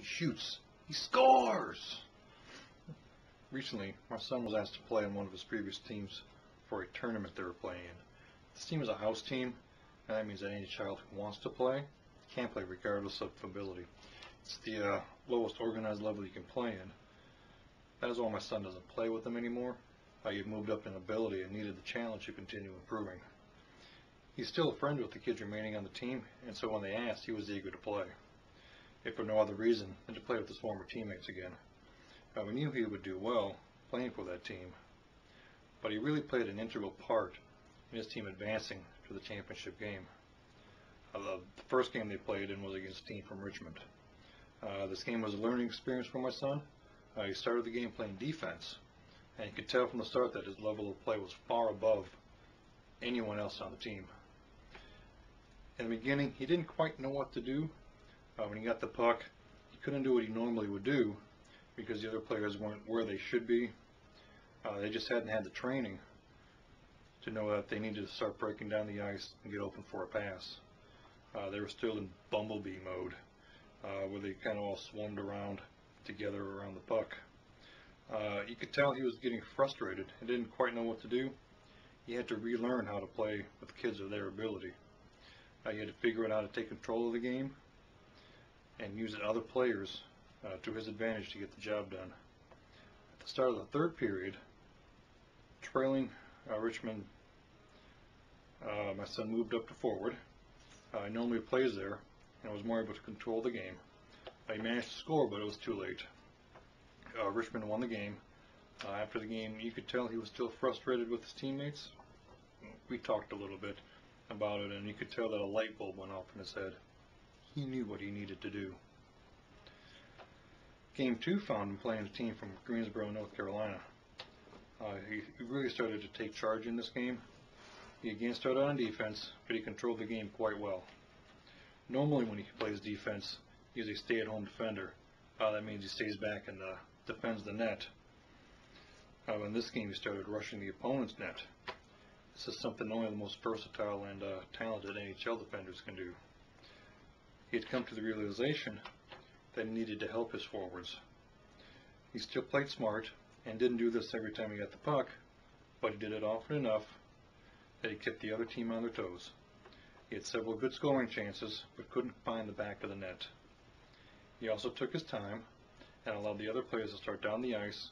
shoots. He scores! Recently, my son was asked to play on one of his previous teams for a tournament they were playing in. This team is a house team, and that means that any child who wants to play can play regardless of ability. It's the lowest organized level you can play in. That is why my son doesn't play with them anymore. He had moved up in ability and needed the challenge to continue improving. He's still a friend with the kids remaining on the team, and so when they asked, he was eager to play, if for no other reason than to play with his former teammates again. We knew he would do well playing for that team, but he really played an integral part in his team advancing to the championship game. The first game they played in was against a team from Richmond. This game was a learning experience for my son. He started the game playing defense, and you could tell from the start that his level of play was far above anyone else on the team. In the beginning, he didn't quite know what to do. When he got the puck, he couldn't do what he normally would do because the other players weren't where they should be. They just hadn't had the training to know that they needed to start breaking down the ice and get open for a pass. They were still in bumblebee mode, where they kind of all swarmed around together around the puck. You could tell he was getting frustrated and didn't quite know what to do. He had to relearn how to play with kids of their ability. He had to figure out how to take control of the game and use other players to his advantage to get the job done. At the start of the third period, trailing Richmond, my son moved up to forward. He normally plays there and was more able to control the game. He managed to score, but it was too late. Richmond won the game. After the game, you could tell he was still frustrated with his teammates. We talked a little bit about it, and you could tell that a light bulb went off in his head. He knew what he needed to do. Game 2 found him playing a team from Greensboro, North Carolina. He really started to take charge in this game. He again started on defense, but he controlled the game quite well. Normally when he plays defense, he's a stay-at-home defender. That means he stays back and defends the net. In this game, he started rushing the opponent's net. This is something only the most versatile and talented NHL defenders can do. He had come to the realization that he needed to help his forwards. He still played smart and didn't do this every time he got the puck, but he did it often enough that he kept the other team on their toes. He had several good scoring chances, but couldn't find the back of the net. He also took his time and allowed the other players to start down the ice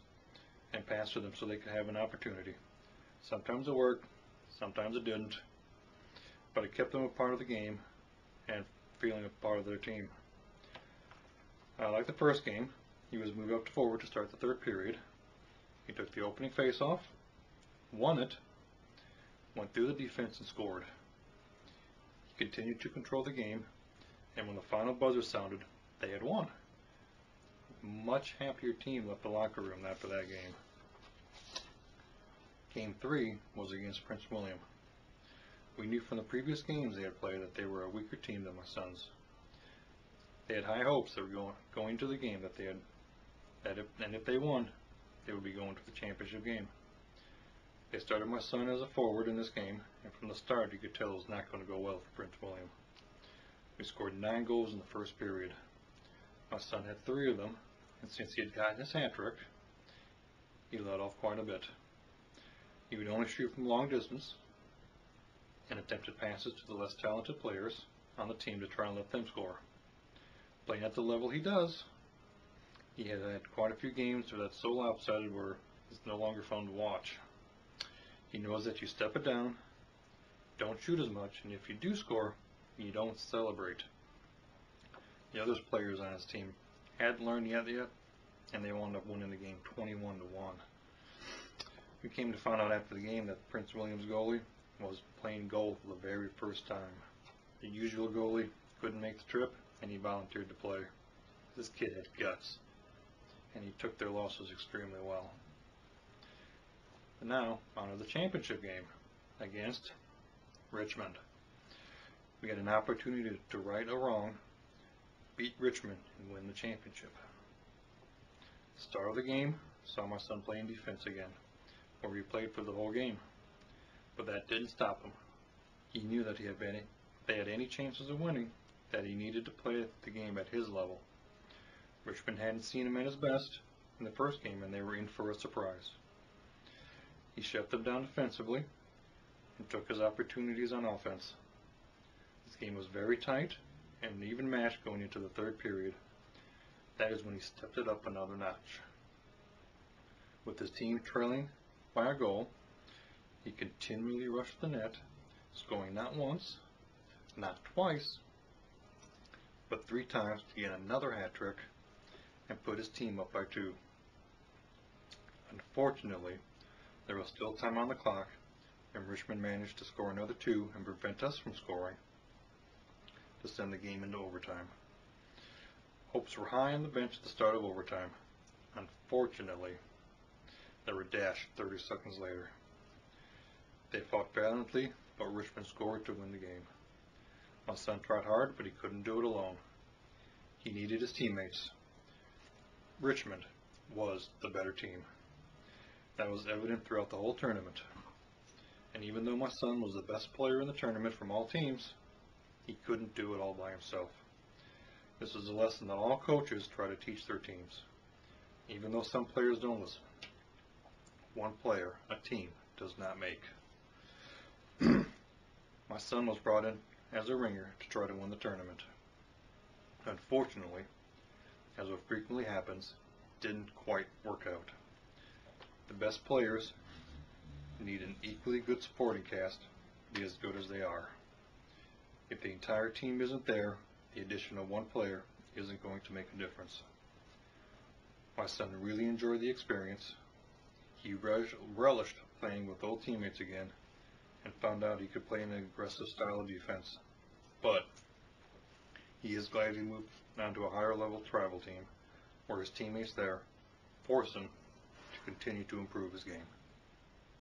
and pass to them so they could have an opportunity. Sometimes it worked, sometimes it didn't, but it kept them a part of the game and feeling a part of their team. Like the first game, he was moved up to forward to start the third period. He took the opening face-off, won it, went through the defense and scored. He continued to control the game, and when the final buzzer sounded, they had won. Much happier team left the locker room after that game. Game 3 was against Prince William. We knew from the previous games they had played that they were a weaker team than my sons. They had high hopes that were going to the game and if they won, they would be going to the championship game. They started my son as a forward in this game, and from the start you could tell it was not going to go well for Prince William. We scored 9 goals in the first period. My son had 3 of them, and since he had gotten his hat trick, he let off quite a bit. He would only shoot from long distance and attempted passes to the less talented players on the team to try and let them score. Playing at the level he does, he had had quite a few games where that's so lopsided where it's no longer fun to watch. He knows that you step it down, don't shoot as much, and if you do score, you don't celebrate. The other players on his team hadn't learned yet, and they wound up winning the game 21-1. We came to find out after the game that Prince William's goalie was playing goal for the very first time. The usual goalie couldn't make the trip, and he volunteered to play. This kid had guts, and he took their losses extremely well. And now, on to the championship game against Richmond. We had an opportunity to right a wrong, beat Richmond, and win the championship. The start of the game saw my son playing defense again, where he played for the whole game. But that didn't stop him. He knew that if they had any chances of winning, that he needed to play the game at his level. Richmond hadn't seen him at his best in the first game, and they were in for a surprise. He shut them down defensively and took his opportunities on offense. This game was very tight and an even match going into the third period. That is when he stepped it up another notch. With his team trailing by a goal, he continually rushed the net, scoring not once, not twice, but 3 times to get another hat trick and put his team up by 2. Unfortunately, there was still time on the clock, and Richmond managed to score another 2 and prevent us from scoring to send the game into overtime. Hopes were high on the bench at the start of overtime. Unfortunately, they were dashed 30 seconds later. They fought valiantly, but Richmond scored to win the game. My son tried hard, but he couldn't do it alone. He needed his teammates. Richmond was the better team. That was evident throughout the whole tournament. And even though my son was the best player in the tournament from all teams, he couldn't do it all by himself. This is a lesson that all coaches try to teach their teams, even though some players don't listen. One player, a team, does not make. My son was brought in as a ringer to try to win the tournament. Unfortunately, as what frequently happens, didn't quite work out. The best players need an equally good supporting cast to be as good as they are. If the entire team isn't there, the addition of one player isn't going to make a difference. My son really enjoyed the experience. He relished playing with old teammates again and found out he could play an aggressive style of defense. But he is glad he moved on to a higher level travel team where his teammates there force him to continue to improve his game.